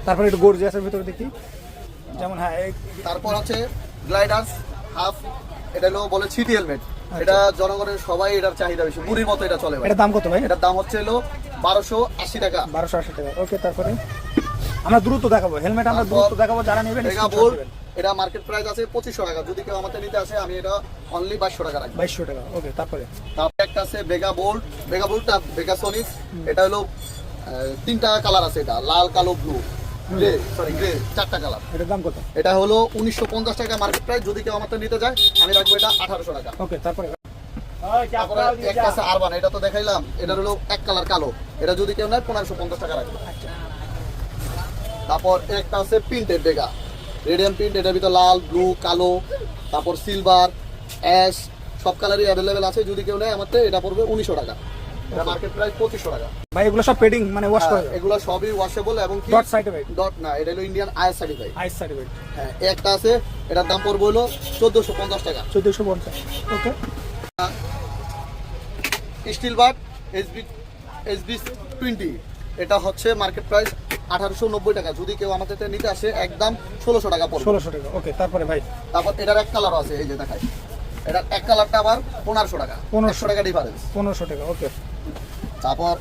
তারপরে একটু গর্জিয়াসের ভিতরে দেখি, যেমন হ্যাঁ তারপর আছে গ্লাইডার্স হাফ, এটা হলো বলে সিটি হেলমেট। এটা জনগণের সবাই এটার চাহিদা বেশি, মুড়ির মতো এটা চলে ভাই। এটার দাম কত ভাই? এটার দাম হচ্ছে হলো 1280 টাকা। 1280 টাকা। ওকে, তারপরে আমরা দ্রুত দেখাবো হেলমেট, আমরা দ্রুত দেখাবো, যারা নেবেন মেগা বোল্ট, এটা মার্কেট প্রাইস আছে 2500 টাকা। যদি কেউ আমাদের নিতে আসে আমি এটা অনলি 2200 টাকা রাখবো। 2200 টাকা। ওকে, তারপরে তারপরে একটা আছে মেগা বোল্ট, মেগা বোল্ট আর মেগা সোনিক। এটা হলো 3টা কালার আছে, এটা লাল, কালো, ব্লু, গ্রে, সরি গ্রে, 4টা কালার। এটার দাম কত? এটা হলো 1950 টাকা মার্কেট প্রাইস। যদি কেউ আমাদের নিতে যায় আমি রাখবো এটা 1800 টাকা। ওকে, তারপরে তারপরে একটা আছে আরবান, এটা তো দেখাইলাম, এটা হলো এক কালার কালো। এটা যদি কেউ নেয় 1550 টাকা রাখবো। তারপর একটা আছে প্রিন্টেড বেগা, রেডিয়াম প্রিন্ট, এটার ভিতরে লাল, ব্লু, কালো, তারপর সিলভার, অ্যাশ, সব কালারই অ্যাভেলেবেল আছে। যদি কেউ নেয় আমাদের এটা পড়বে 1900 টাকা। এটা মার্কেট প্রাইস 2500 টাকা। ভাই এগুলো সব পেডিং মানে ওয়াশ করা যায়? এগুলো সবই ওয়াশেবল এবং কি ডট সার্টিফাইড? ডট না, এটা হলো Indian IS certified. IS certified. হ্যাঁ, একটা আছে, এটার দাম পড়বে হলো 1450 টাকা। 1450। ওকে, স্টিল বার এসবি 20, এটা হচ্ছে মার্কেট প্রাইস 1890 টাকা। যদি কেউ আমাদের থেকে নিতে আসে একদম 1600 টাকা পড়বে। 1600 টাকা। ওকে, তারপরে ভাই তারপর এটার এক কালার আছে, এই যে দেখাই, এটার এক কালারটা আবার 1500 টাকা। 1500 টাকা ডিফারেন্স। 1500 টাকা। ওকে, তারপর